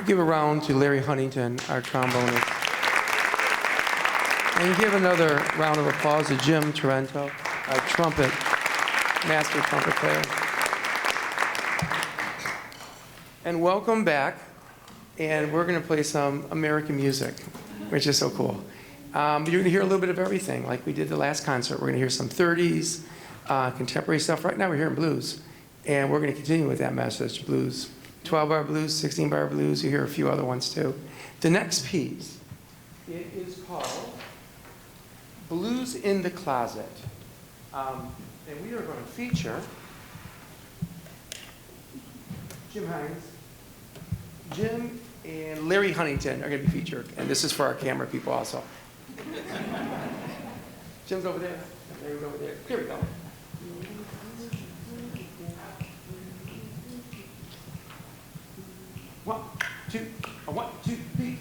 give a round to Larry Huntington, our trombonist. And give another round of applause to Jim Torrento, our trumpet, master trumpet player. And welcome back. And we're going to play some American music, which is so cool. You're going to hear a little bit of everything, like we did the last concert. We're going to hear some 30s, contemporary stuff. Right now we're hearing blues. And we're going to continue with that message, blues. 12-bar blues, 16-bar blues. You hear a few other ones, too. The next piece, it is called Blues in the Closet. And we are going to feature Jim Hines. Jim and Larry Huntington are going to be featured. And this is for our camera people also. Jim's over there. Larry's over there. Here we go. One, two, one, two, three.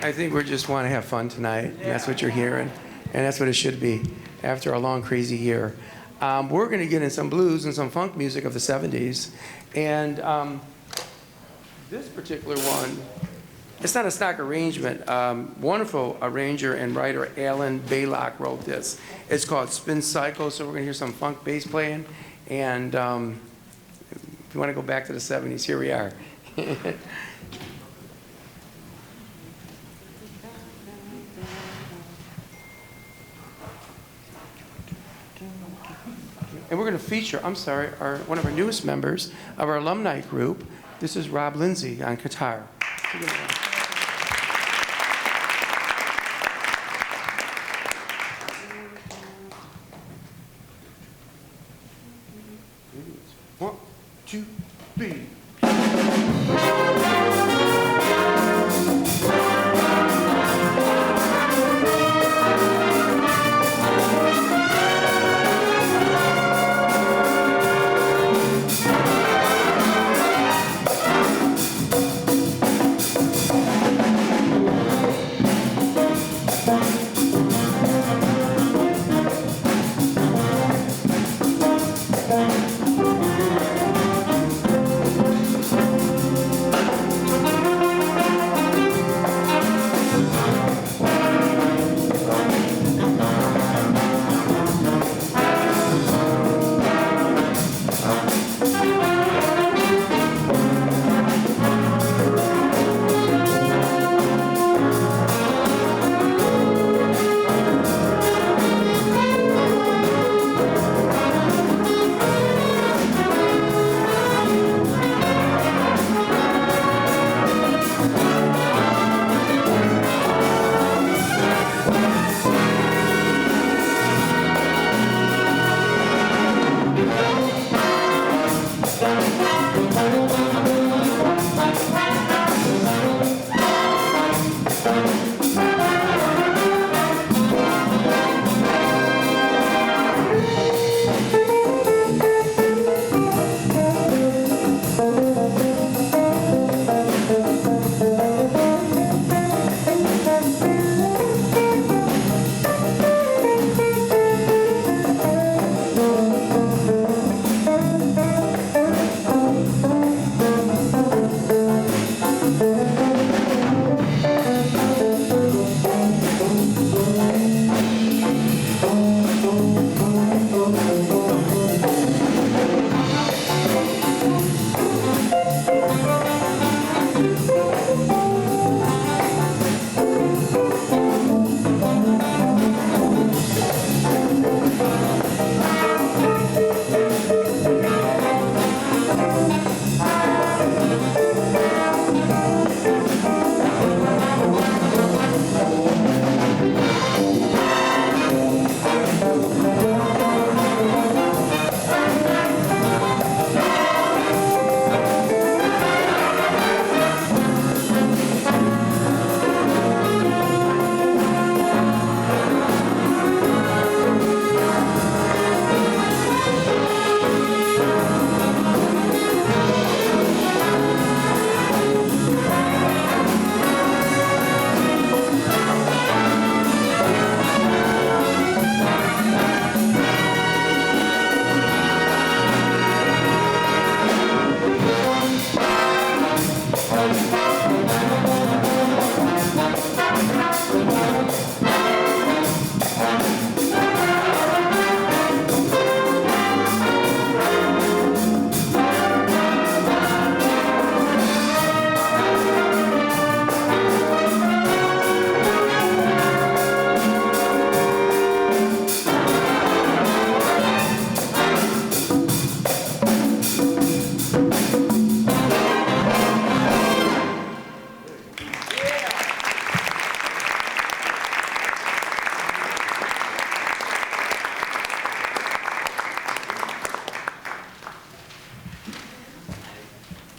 I think we just want to have fun tonight. And that's what you're hearing. And that's what it should be after a long, crazy year. We're going to get in some blues and some funk music of the 70s. And this particular one, it's not a stock arrangement. Wonderful arranger and writer Alan Baylock wrote this. It's called Spin Cycle, so we're going to hear some funk bass playing. And if you want to go back to the 70s, here we are. And we're going to feature, one of our newest members of our alumni group. This is Rob Lindsay on guitar. One, two, three.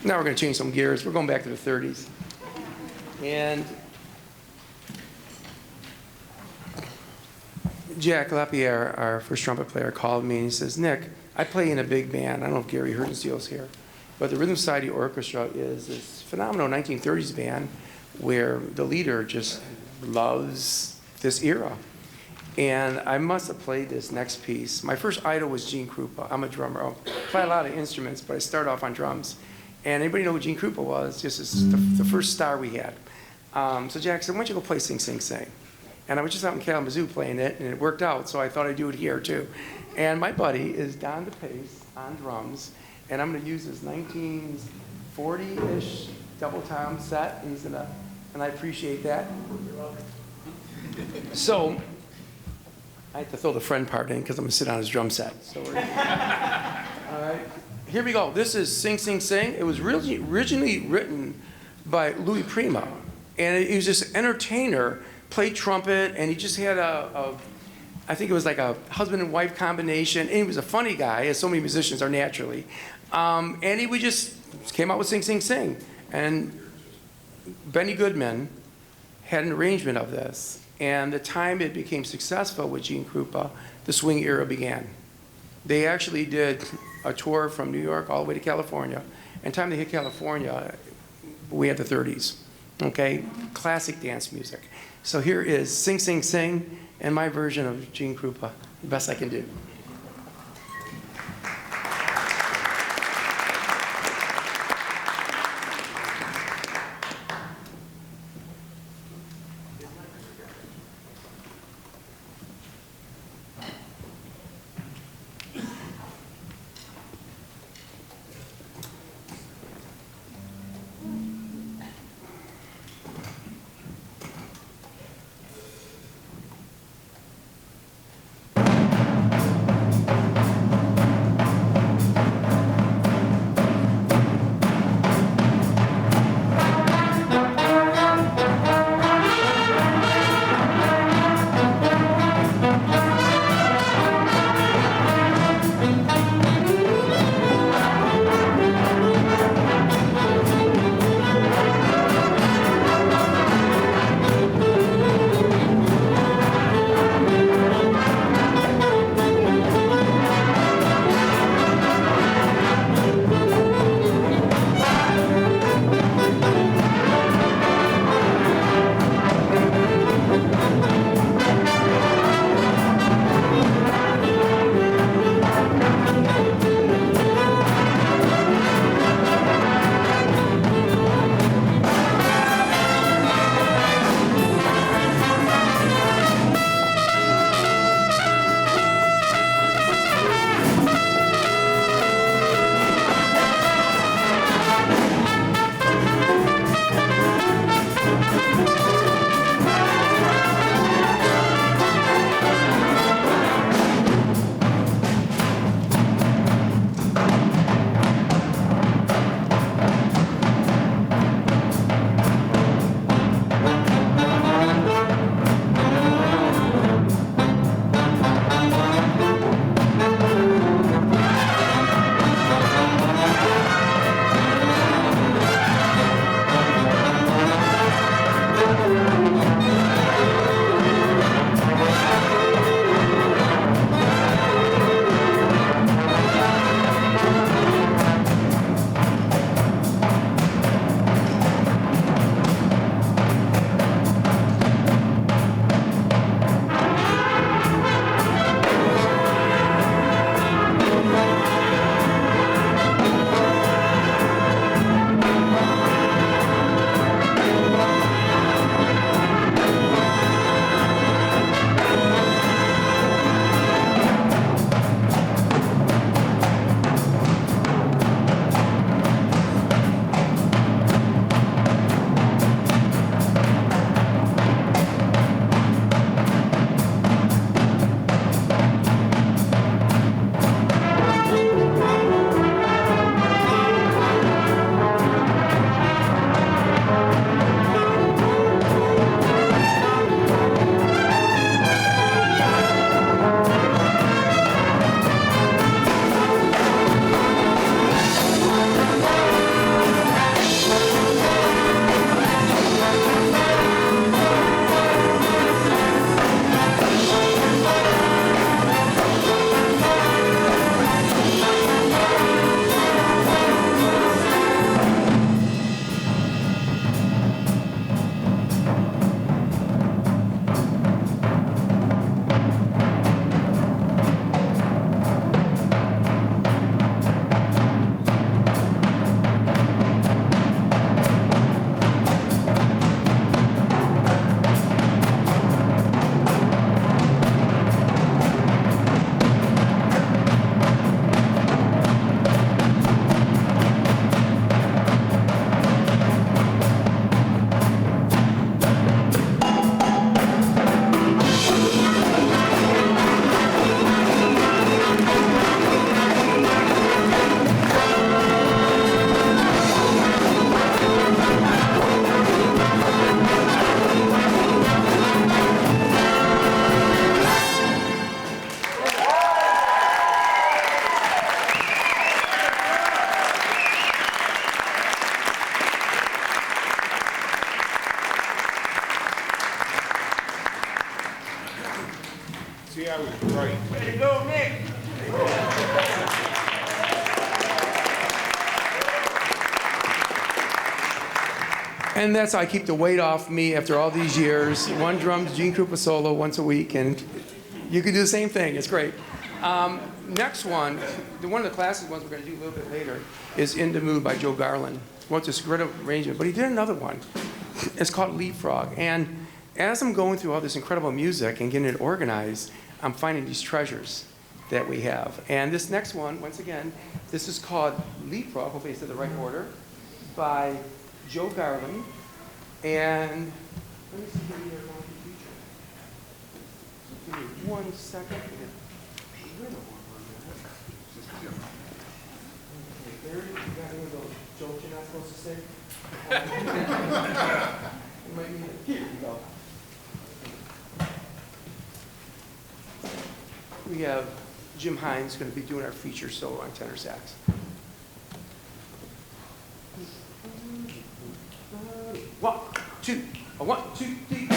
Now we're going to change some gears. We're going back to the 30s. And Jack Lapierre, our first trumpet player, called me and he says, Nick, I play in a big band. I don't know if Gary Herdensteel's here, but the Rhythm Society Orchestra is this phenomenal 1930s band where the leader just loves this era. And I must have played this next piece. My first idol was Gene Krupa. I'm a drummer. I play a lot of instruments, but I started off on drums. And anybody know who Gene Krupa was? Just as the first star we had. So Jack said, why don't you go play Sing, Sing, Sing? And I was just out in Kalamazoo playing it, and it worked out, so I thought I'd do it here too. And my buddy is Don DePace on drums, and I'm gonna use his 1940-ish double tom set, and I appreciate that. So, I have to throw the friend part in because I'm gonna sit on his drum set. So all right, here we go. This is Sing, Sing, Sing. It was really originally written by Louis Prima, and he was this entertainer, played trumpet, and he just had I think it was like a husband and wife combination, and he was a funny guy, as so many musicians are naturally. And he would just came out with Sing, Sing, Sing. And Benny Goodman had an arrangement of this. And the time it became successful with Gene Krupa, the swing era began. They actually did a tour from New York all the way to California. And time they hit California, we had the 30s, okay? Classic dance music. So here is Sing, Sing, Sing, and my version of Gene Krupa, the best I can do. And that's how I keep the weight off me after all these years. One drums, Gene Krupa solo once a week, and you can do the same thing. It's great. Next one, one of the classic ones we're going to do a little bit later, is In the Mood by Joe Garland. Well, it's this great arrangement, but he did another one. It's called Leapfrog. And as I'm going through all this incredible music and getting it organized, I'm finding these treasures that we have. And this next one, once again, this is called Leapfrog, hopefully it's in the right order, by Joe Garland. And let me see here, you're going to feature. Give me 1 second. There, you got any of those jokes you're not supposed to say? You might need it. Here you go. We have Jim Hines going to be doing our feature solo on tenor sax. One, two, 1, 2, 3.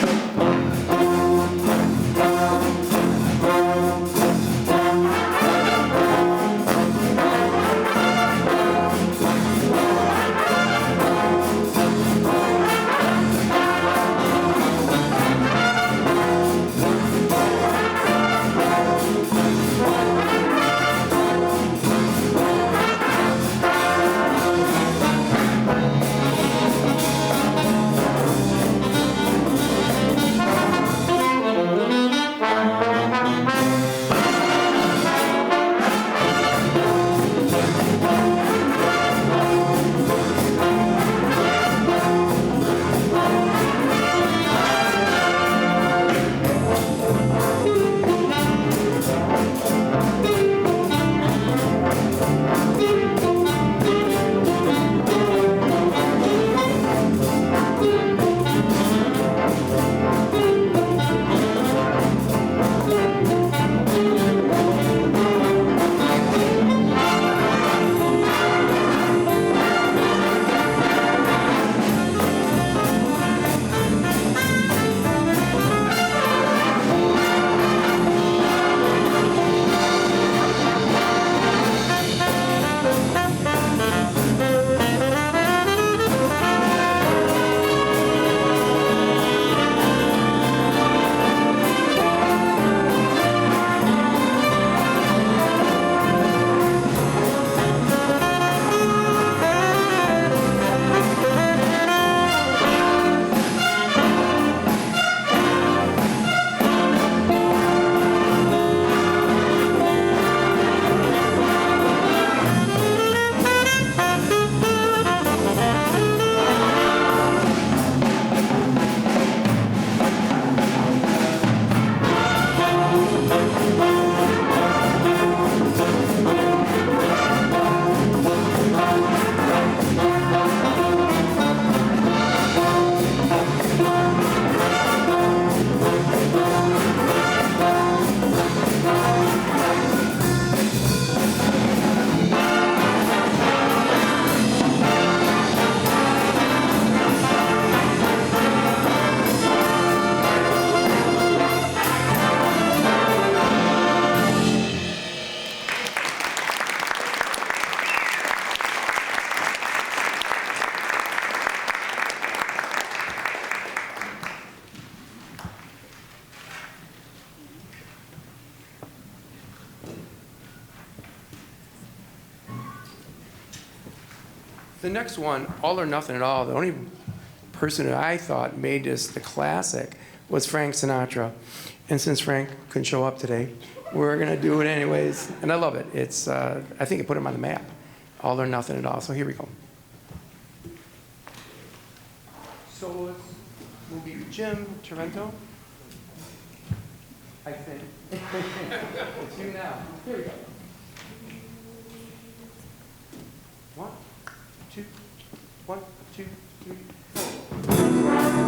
The next one, All or Nothing at All, the only person that I thought made this the classic was Frank Sinatra. And since Frank couldn't show up today, we're going to do it anyways. And I love it. It's, I think it put him on the map. All or Nothing at All. So here we go. So we'll be Jim Torrento. I think. It's you now. Here we go. 1, 2, 1, 2, 3, 4.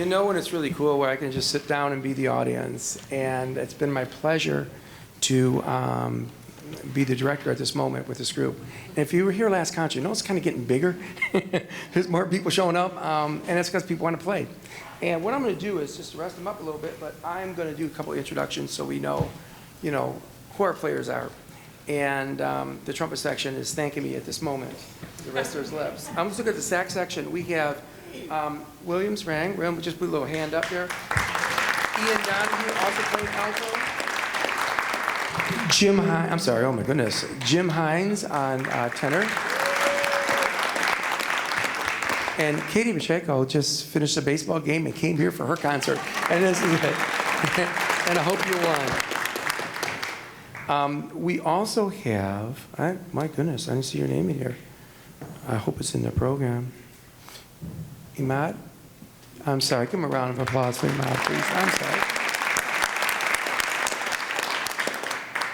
You know when it's really cool where I can just sit down and be the audience. And it's been my pleasure to be the director at this moment with this group. And if you were here last concert, you know it's kind of getting bigger. There's more people showing up, and that's because people want to play. And what I'm going to do is just rest them up a little bit, but I'm going to do a couple introductions so we know, who our players are. And the trumpet section is thanking me at this moment. The rest of his lips. I'm just looking at the sax section. We have Williams Rang. We'll just put a little hand up there. Ian Donahue also playing alto. Jim Hines on tenor. And Katie Pacheco just finished a baseball game and came here for her concert. And this is it. And I hope you won. We also have, my goodness, I didn't see your name in here. I hope it's in the program. Imad? I'm sorry, give him a round of applause for Imad, please. I'm sorry.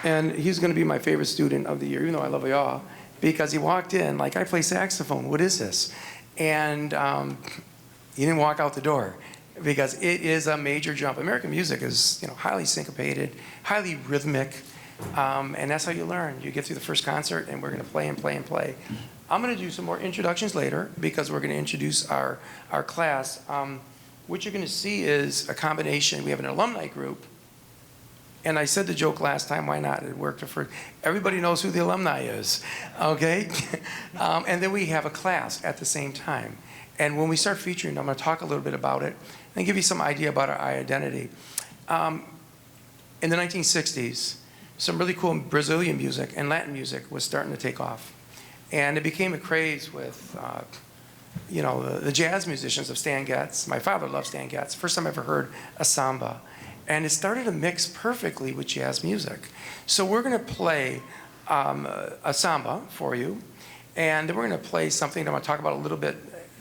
And he's going to be my favorite student of the year, even though I love y'all, because he walked in like, I play saxophone, what is this? And he didn't walk out the door because it is a major jump. American music is highly syncopated, highly rhythmic, and that's how you learn. You get through the first concert, and we're going to play and play and play. I'm going to do some more introductions later because we're going to introduce our class. What you're going to see is a combination. We have an alumni group, and I said the joke last time, why not? It worked for everybody knows who the alumni is, okay? And then we have a class at the same time. And when we start featuring, I'm going to talk a little bit about it and give you some idea about our identity. In the 1960s, some really cool Brazilian music and Latin music was starting to take off. And it became a craze with, the jazz musicians of Stan Getz. My father loved Stan Getz. First time I ever heard a samba. And it started to mix perfectly with jazz music. So we're going to play a samba for you. And then we're going to play something that I'm going to talk about a little bit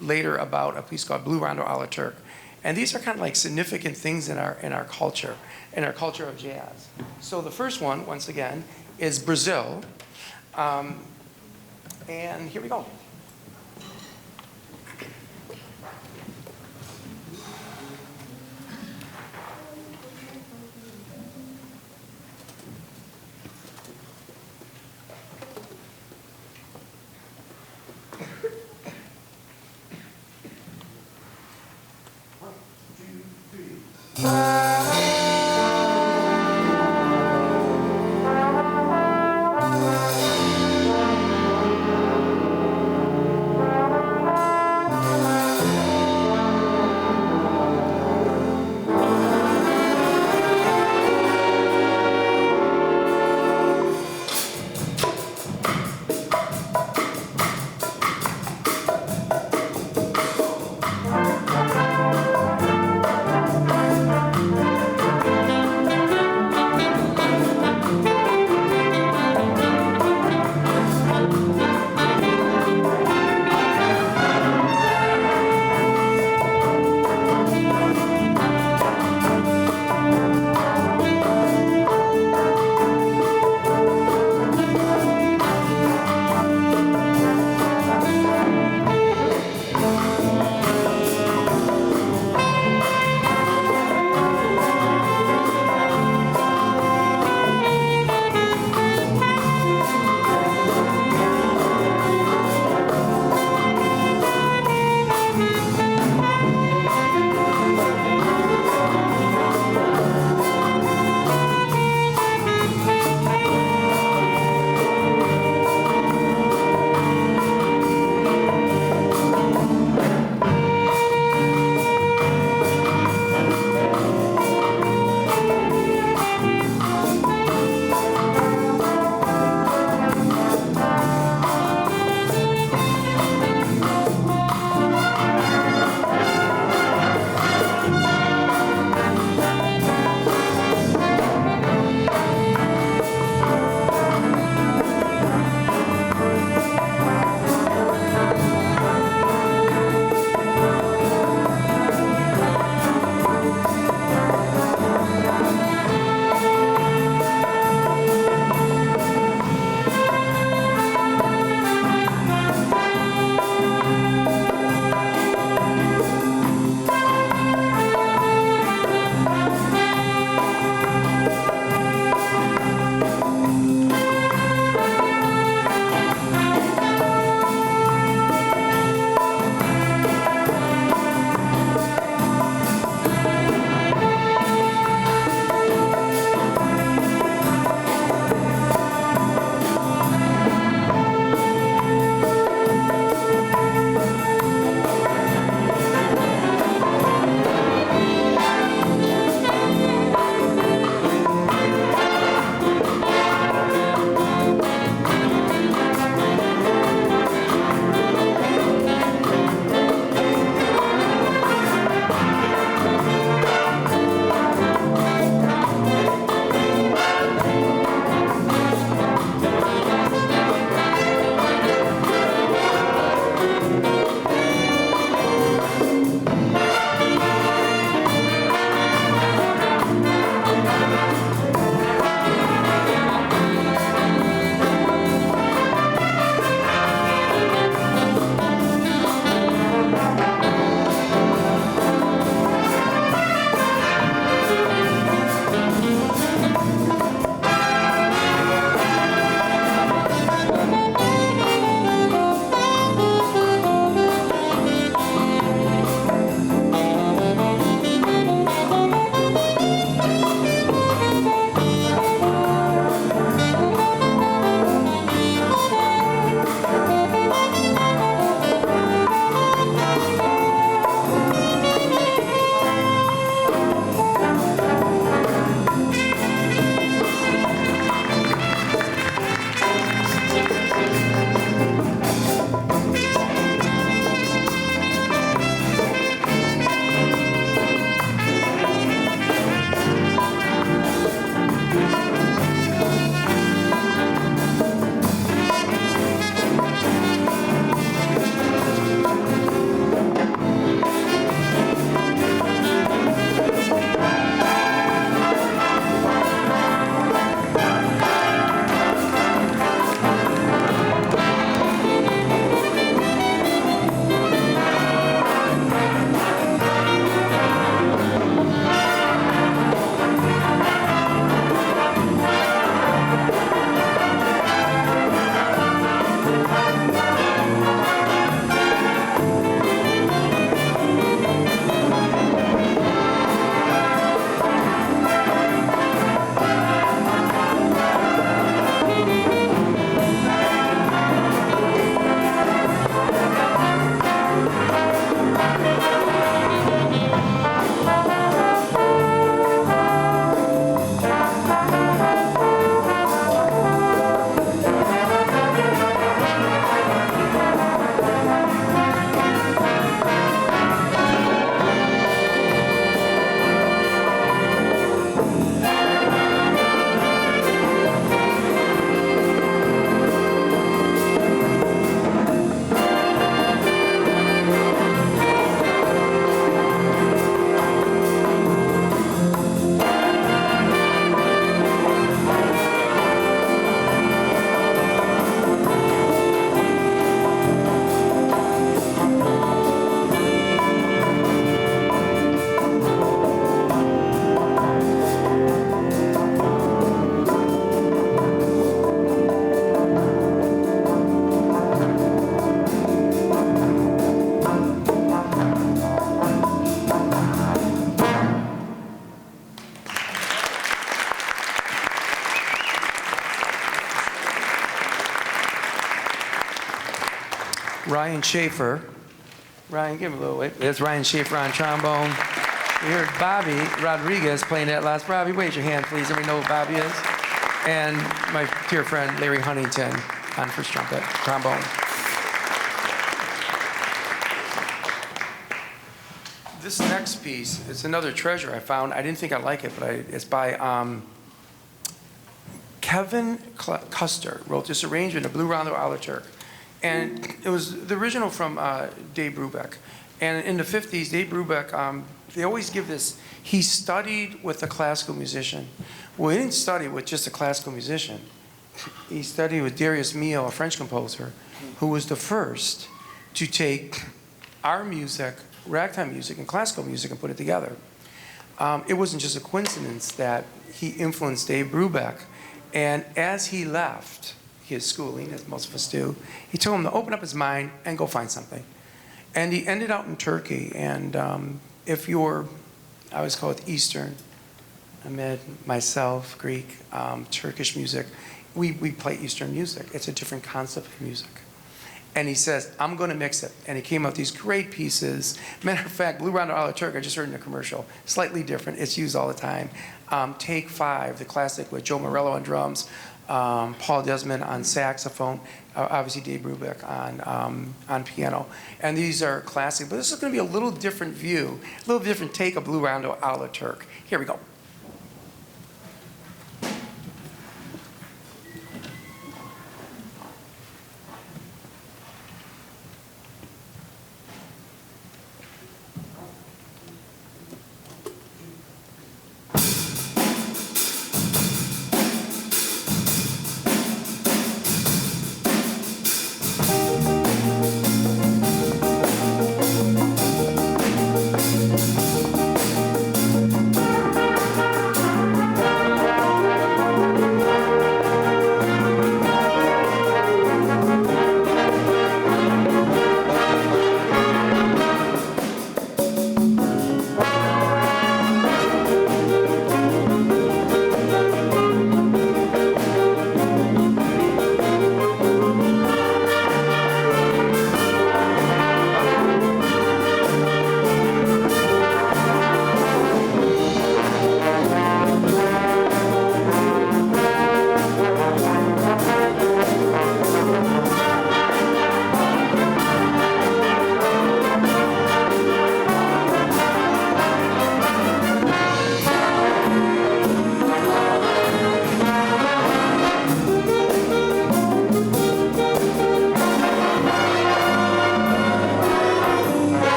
later about a piece called Blue Rondo a la Turk. And these are kind of like significant things in our culture of jazz. So the first one, once again, is Brazil. And here we go. Ryan Schaefer. Ryan, give him a little wave. There's Ryan Schaefer on trombone. We heard Bobby Rodriguez playing that last. Bobby, wave your hand, please. Everybody know who Bobby is? And my dear friend, Larry Huntington on first trumpet, trombone. This next piece, it's another treasure I found. I didn't think I'd like it, but it's by Kevin Custer. Wrote this arrangement of Blue Rondo a la Turk. And it was the original from Dave Brubeck. And in the 50s, Dave Brubeck, they always give this, he studied with a classical musician. Well, he didn't study with just a classical musician. He studied with Darius Milhaud, a French composer, who was the first to take our music, ragtime music, and classical music and put it together. It wasn't just a coincidence that he influenced Dave Brubeck. And as he left his schooling, as most of us do, he told him to open up his mind and go find something. And he ended up in Turkey. And if you're, I always call it Eastern, Ahmed, myself, Greek, Turkish music, we play Eastern music. It's a different concept of music. And he says, I'm going to mix it. And he came up with these great pieces. Matter of fact, Blue Rondo a la Turk, I just heard in a commercial, slightly different. It's used all the time. Take 5, the classic with Joe Morello on drums, Paul Desmond on saxophone, obviously Dave Brubeck on piano. And these are classic. But this is going to be a little different view, a little different take of Blue Rondo a la Turk. Here we go.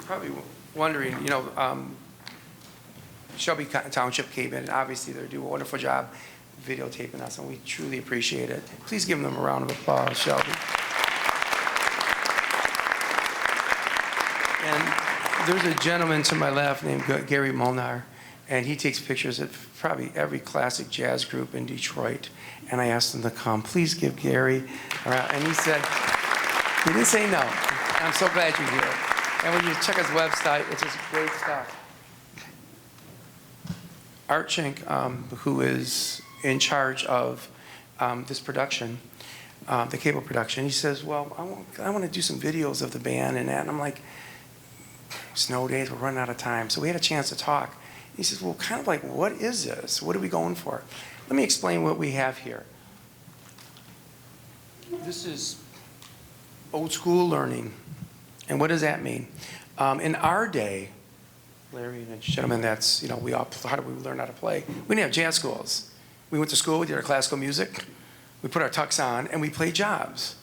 probably wondering, Shelby Township came in, and obviously they do a wonderful job videotaping us, and we truly appreciate it. Please give them a round of applause, Shelby. And there's a gentleman to my left named Gary Molnar, and he takes pictures at probably every classic jazz group in Detroit. And I asked him to come. Please give Gary a round. And he said, he didn't say no. I'm so glad you're here. And when you check his website, it's just great stuff. Art Chink, who is in charge of this production, the cable production, he says, well, I want to do some videos of the band and that. And I'm like, snow days, we're running out of time. So we had a chance to talk. He says, well, kind of like, what is this? What are we going for? Let me explain what we have here. This is old school learning. And what does that mean? In our day, Larry and the gentleman, that's, how do we learn how to play? We didn't have jazz schools. We went to school, we did our classical music, we put our tux on, and we played jobs.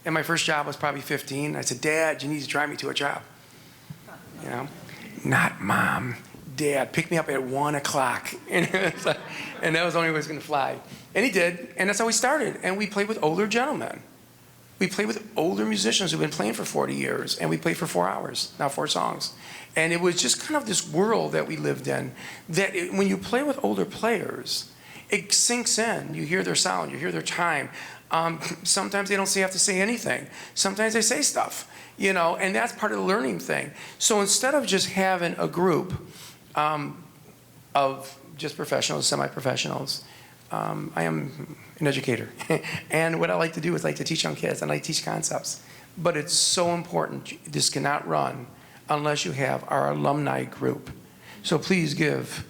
And my first job was probably 15. I said, Dad, you need to drive me to a job. Not Mom. Dad, pick me up at 1 o'clock. And that was the only way I was going to fly. And he did, and that's how we started. And we played with older gentlemen. We played with older musicians who've been playing for 40 years, and we played for 4 hours, now 4 songs. And it was just kind of this world that we lived in, that when you play with older players, it sinks in. You hear their sound, you hear their time. Sometimes they don't have to say anything. Sometimes they say stuff, and that's part of the learning thing. So instead of just having a group of just professionals, semi-professionals, I am an educator. And what I like to do is like to teach young kids. I like to teach concepts. But it's so important. This cannot run unless you have our alumni group. So please give,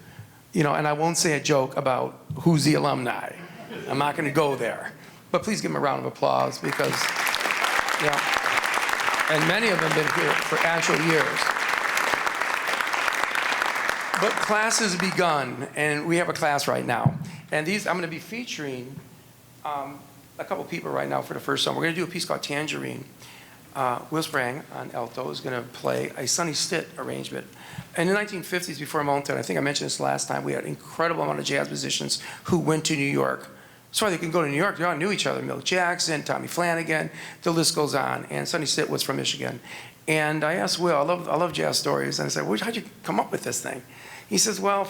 and I won't say a joke about who's the alumni. I'm not going to go there. But please give them a round of applause because, and many of them have been here for actual years. But class has begun, and we have a class right now. And I'm going to be featuring a couple people right now for the first song. We're going to do a piece called Tangerine. Will Sprang on alto is going to play a Sonny Stitt arrangement. In the 1950s, before Mountain, I think I mentioned this last time, we had an incredible amount of jazz musicians who went to New York. So they can go to New York. They all knew each other. Milt Jackson, Tommy Flanagan, the list goes on. And Sonny Stitt was from Michigan. And I asked Will, I love jazz stories. And I said, how'd you come up with this thing? He says, well,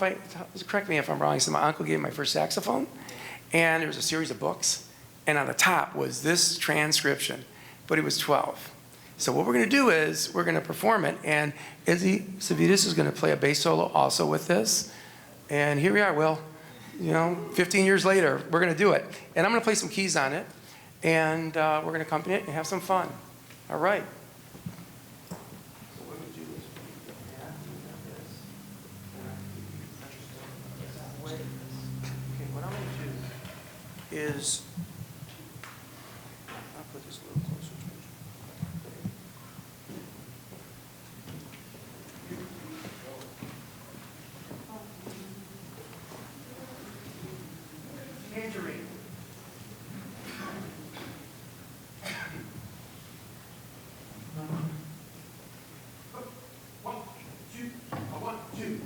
correct me if I'm wrong. He said, my uncle gave me my first saxophone. And there was a series of books. And on the top was this transcription. But he was 12. So what we're going to do is we're going to perform it. And Izzy Savitas is going to play a bass solo also with this. And here we are, Will. 15 years later, we're going to do it. And I'm going to play some keys on it. And we're going to accompany it and have some fun. All right. So what we're going to do is okay, what I'm going to do is I'll put this a little closer to you. Tangerine. One, two, one, two.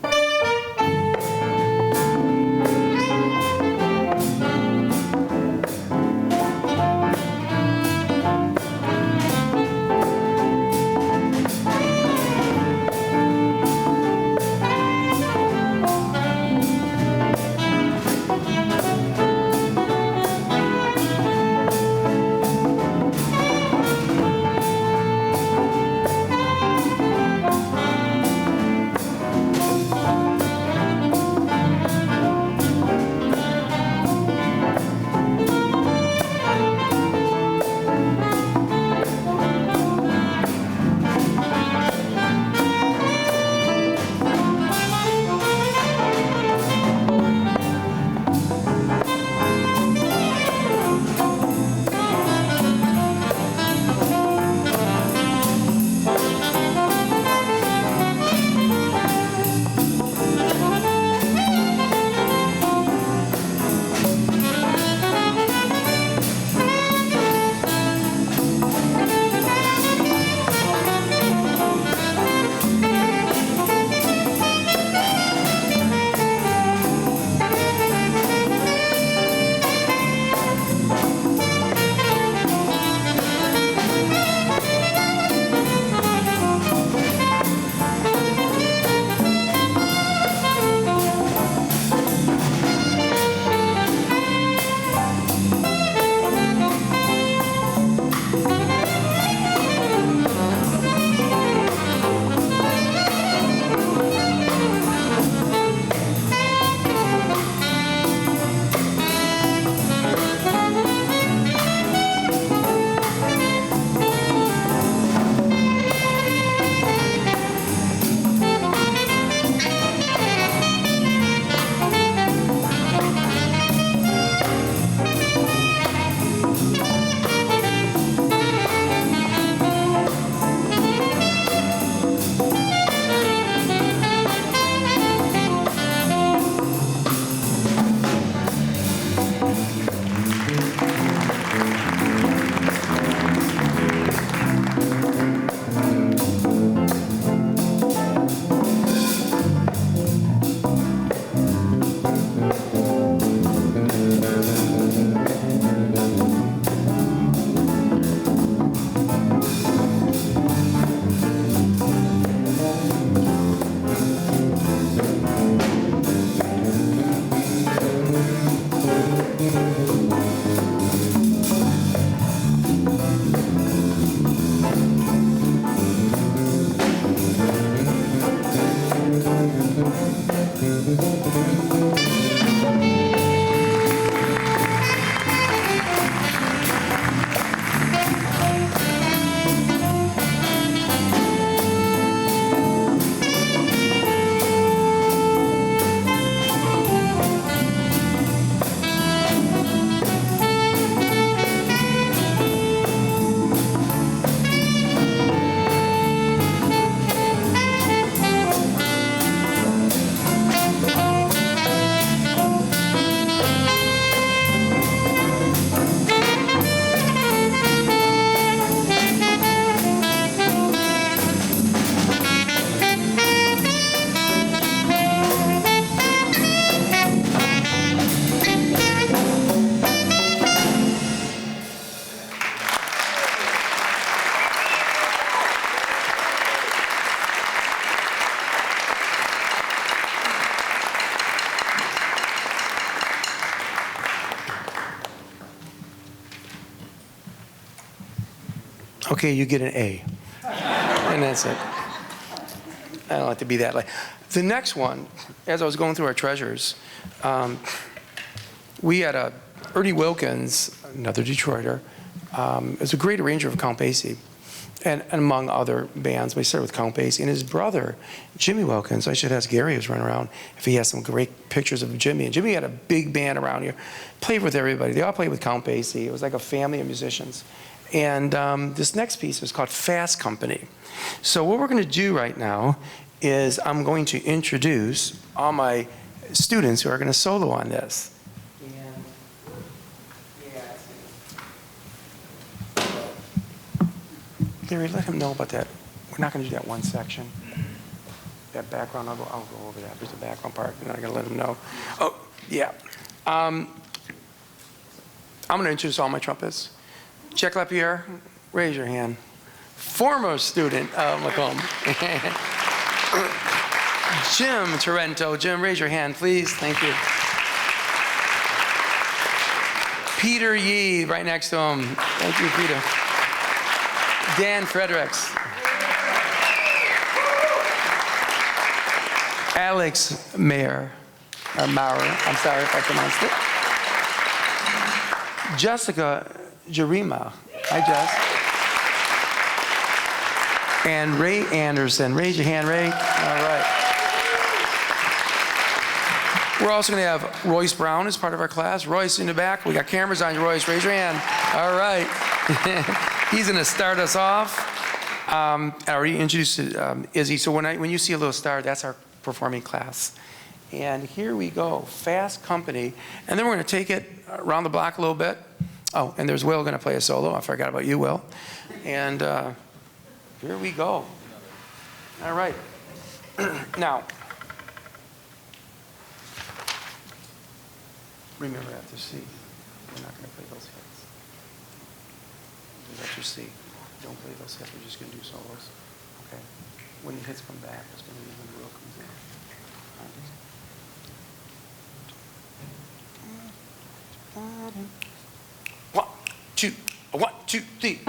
Okay, you get an A. And that's it. I don't like to be that like. The next one, as I was going through our treasures, we had Ernie Wilkins, another Detroiter, is a great arranger of Count Basie, and among other bands. We started with Count Basie, and his brother, Jimmy Wilkins. I should ask Gary, who's running around, if he has some great pictures of Jimmy. And Jimmy had a big band around here, played with everybody. They all played with Count Basie. It was like a family of musicians. And this next piece is called Fast Company. So what we're going to do right now is I'm going to introduce all my students who are going to solo on this. And, Gary, let him know about that. We're not going to do that one section. That background, I'll go over that. There's a background part, and I'm going to let him know. Oh, yeah. I'm going to introduce all my trumpets. Jack Lapierre, raise your hand. Former student of Macomb. Jim Torrento. Jim, raise your hand, please. Thank you. Peter Yee, right next to him. Thank you, Peter. Dan Fredericks. Alex Mayer, or Maurer, I'm sorry if I pronounced it. Jessica Jarima. Hi, Jess. And Ray Anderson. Raise your hand, Ray. All right. We're also going to have Royce Brown as part of our class. Royce in the back. We got cameras on you, Royce. Raise your hand. All right. He's going to start us off. I already introduced Izzy. So when you see a little star, that's our performing class. And here we go. Fast Company. And then we're going to take it around the block a little bit. Oh, and there's Will going to play a solo. I forgot about you, Will. And here we go. All right. Now, remember after C, we're not going to play those hits. After C, don't play those hits. We're just going to do solos. Okay? When the hits come back, that's when the Will comes in. One, two, three.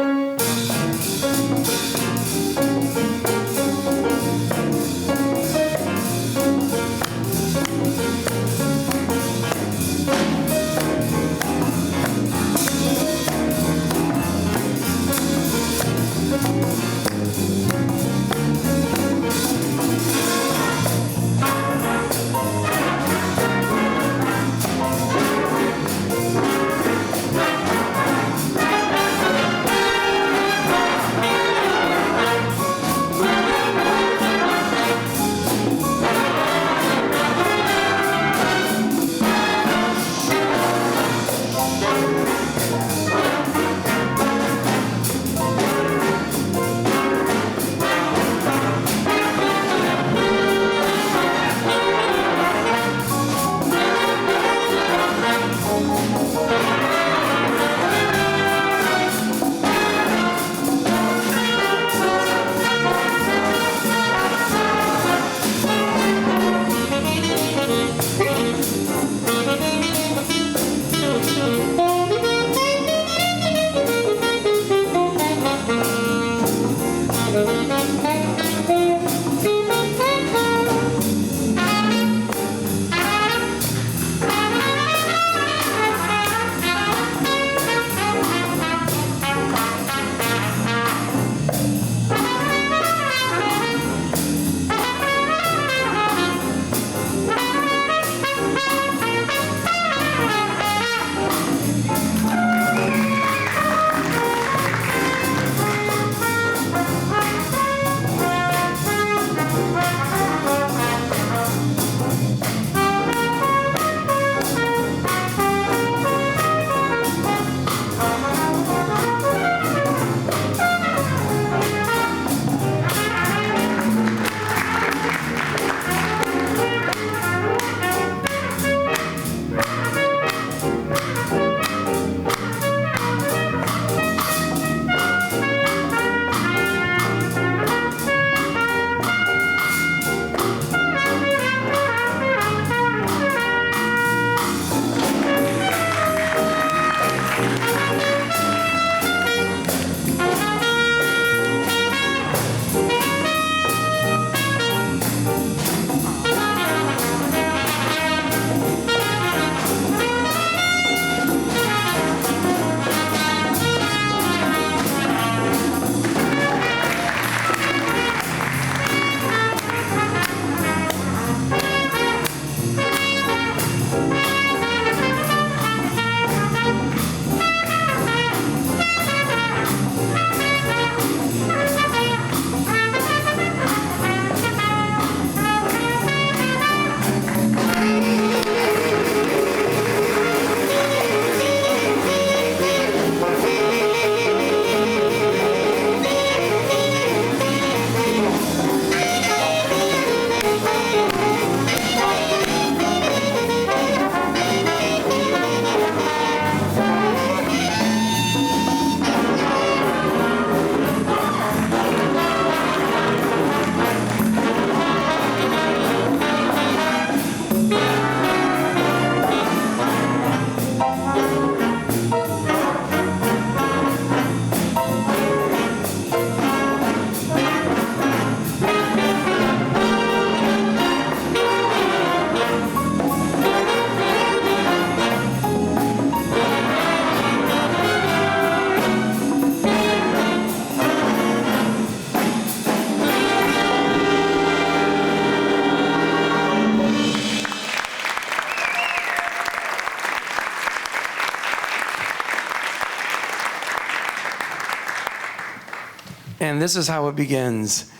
And this is how it begins.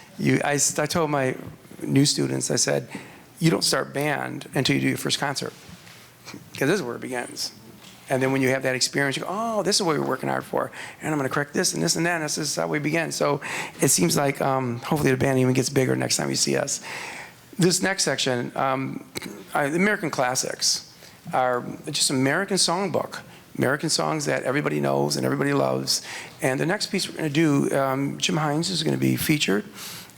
I told my new students, I said, you don't start band until you do your first concert, because this is where it begins. And then when you have that experience, you go, oh, this is what we're working hard for. And I'm going to correct this and this and that, and this is how we begin. So it seems like hopefully the band even gets bigger next time you see us. This next section, the American classics, are just American songbook. American songs that everybody knows and everybody loves. And the next piece we're going to do, Jim Hines is going to be featured.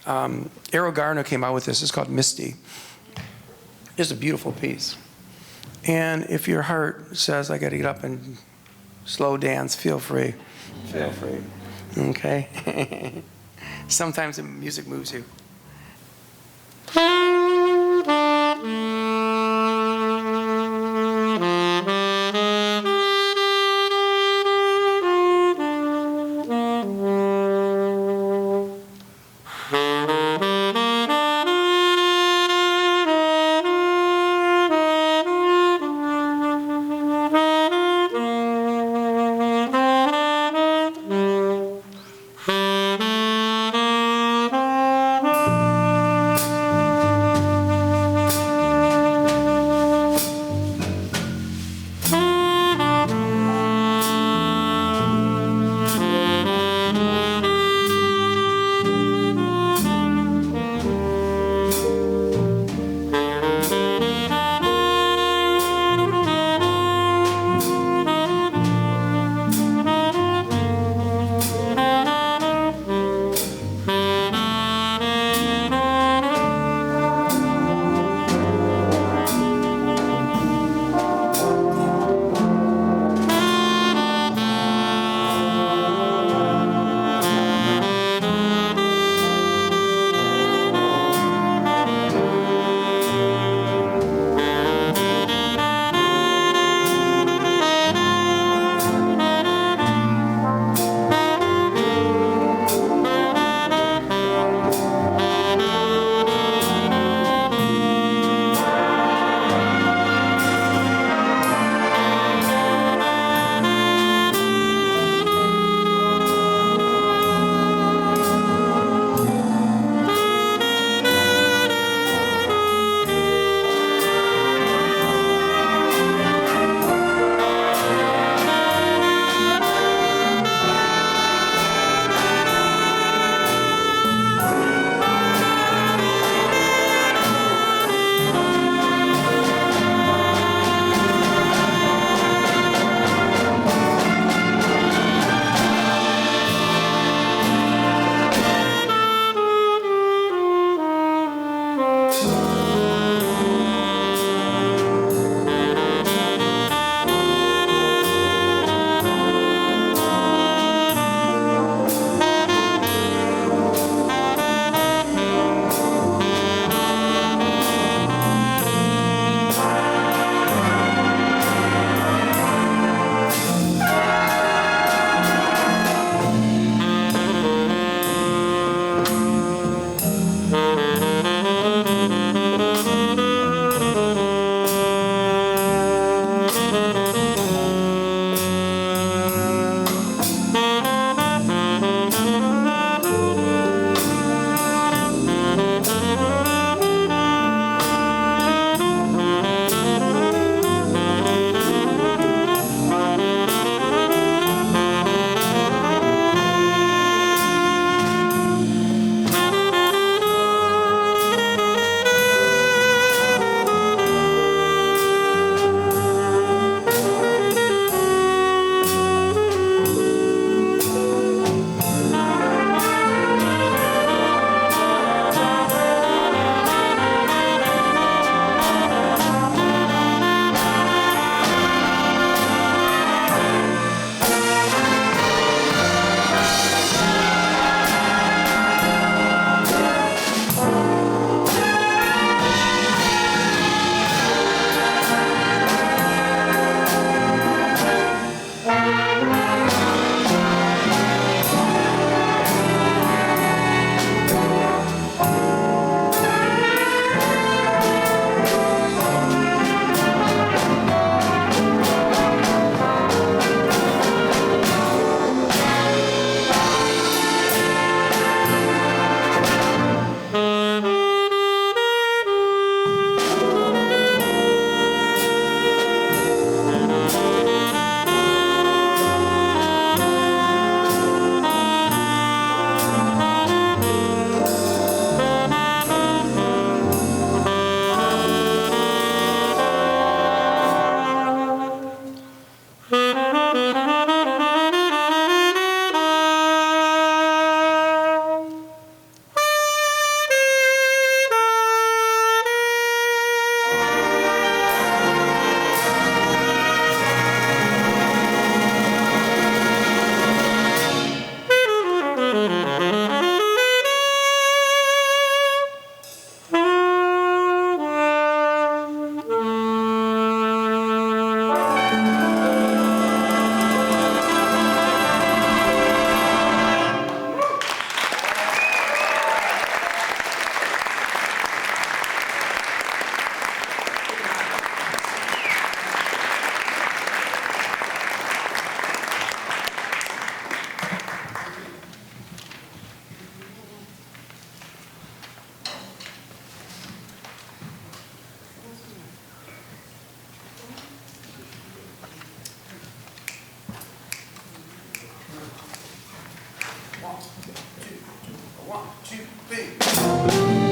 Errol Garner came out with this. It's called Misty. Just a beautiful piece. And if your heart says, I got to get up and slow dance, feel free. Feel free. Okay? Sometimes the music moves you. One, two, three.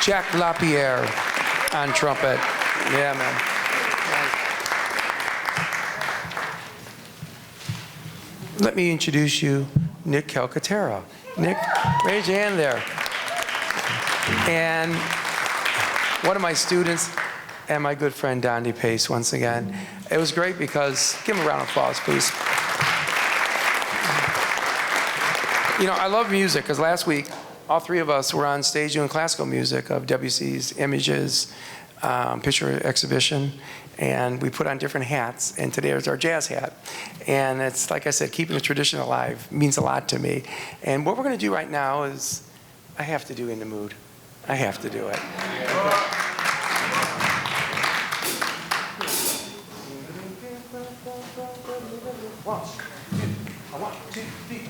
Jack LaPierre on trumpet. Yeah, man. Nice. Let me introduce you, Nick Calcaterra. Nick, raise your hand there. And one of my students and my good friend Dondi Pace once again. It was great because, give him a round of applause, please. You know, I love music because last week, all three of us were on stage doing classical music of WC's Images picture exhibition, and we put on different hats, and today is our jazz hat. And it's, like I said, keeping the tradition alive means a lot to me. And what we're going to do right now is, I have to do In the Mood. I have to do it. One, two, three,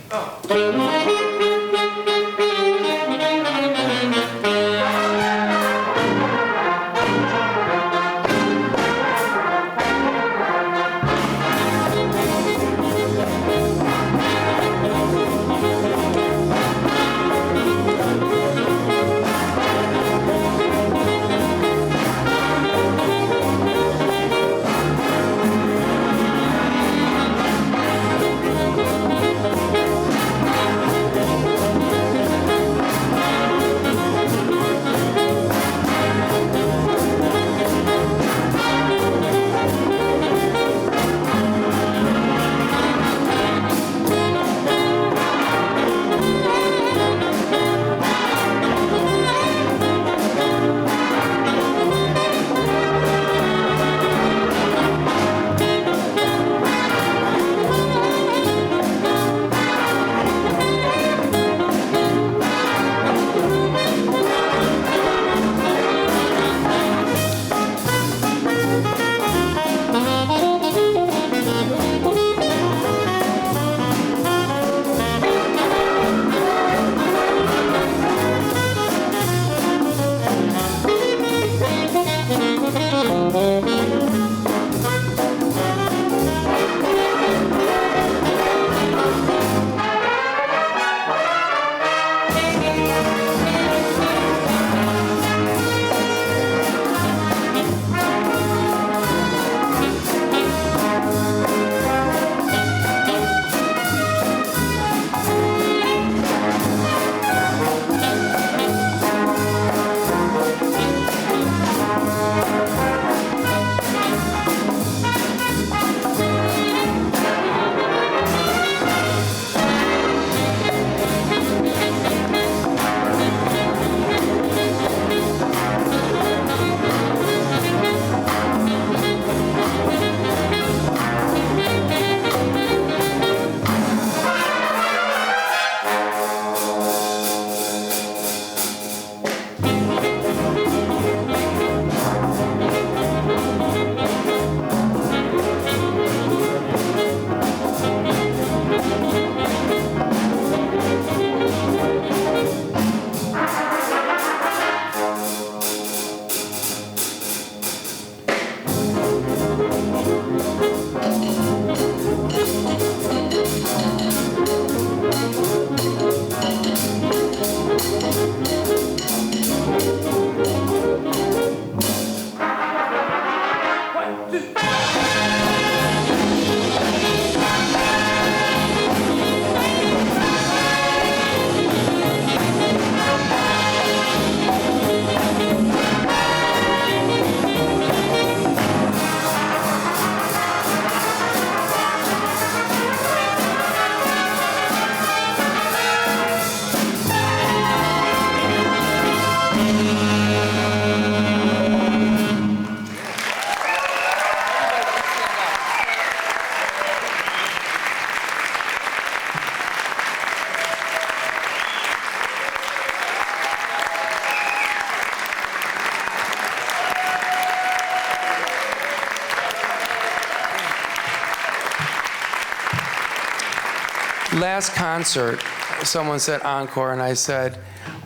last concert, someone said encore, and I said,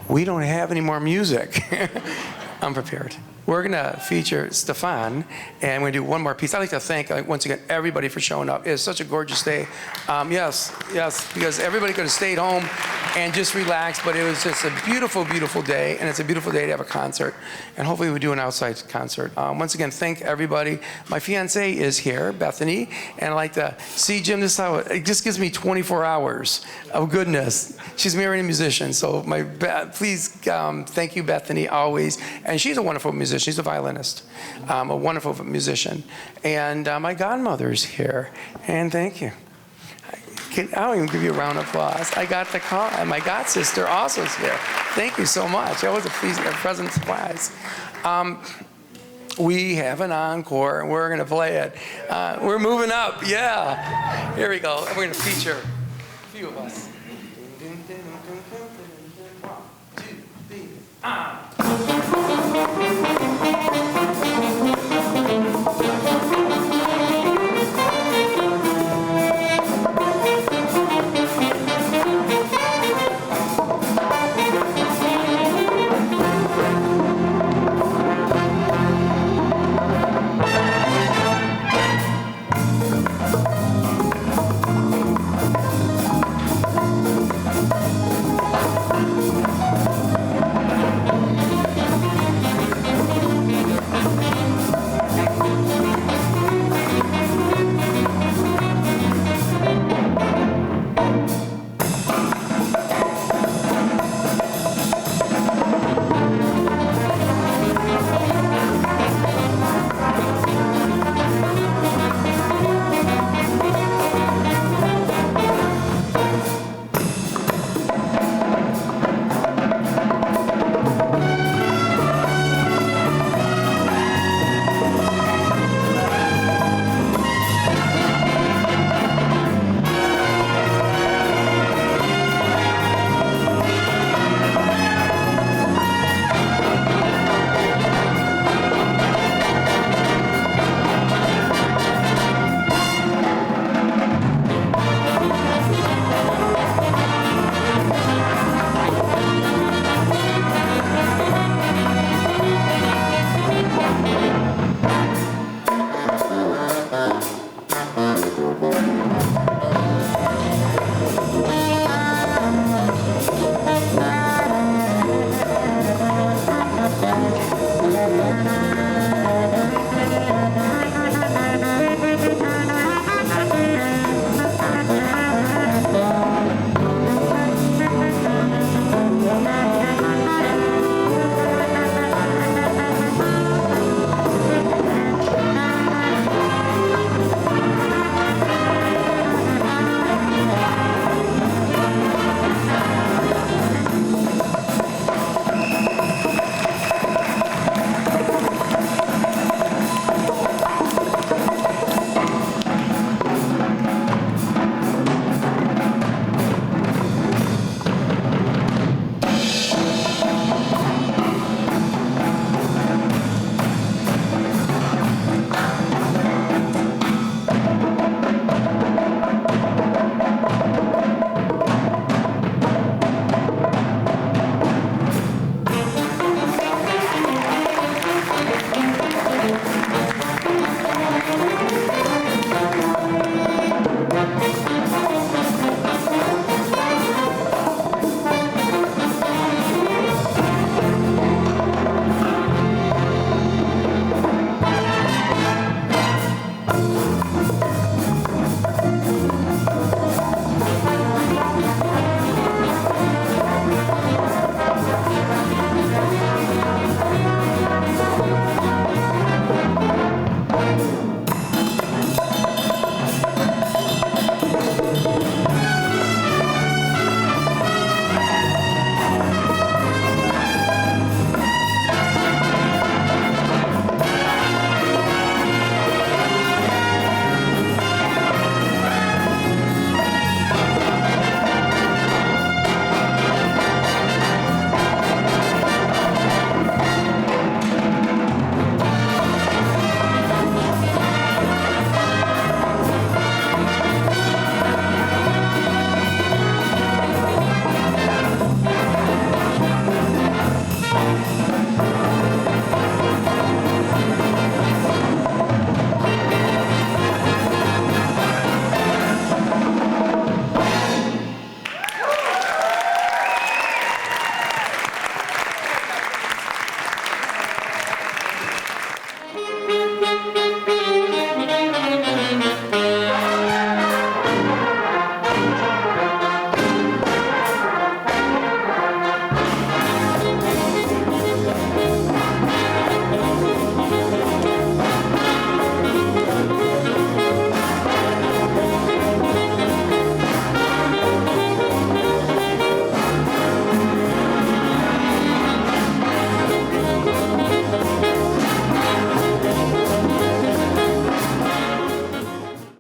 we don't have any more music. I'm prepared. we're going to feature Stefan, and we're going to do one more piece. I'd like to thank, once again, everybody for showing up. It's such a gorgeous day. Yes, because everybody could have stayed home and just relaxed, but it was just a beautiful, beautiful day, and it's a beautiful day to have a concert, and hopefully we do an outside concert. Once again, thank everybody. My fiancée is here, Bethany, and I'd like to see Jim this hour. It just gives me 24 hours of goodness. She's married a musician, so please thank you, Bethany, always. And she's a wonderful musician. She's a violinist, a wonderful musician. And my godmother's here, and thank you. I'll even give you a round of applause. I got the call, and my god sister also is here. Thank you so much. That was a pleasant surprise. We have an encore, and we're going to play it. We're moving up, yeah. Here we go. And we're going to feature a few of us. 1, 2, 3.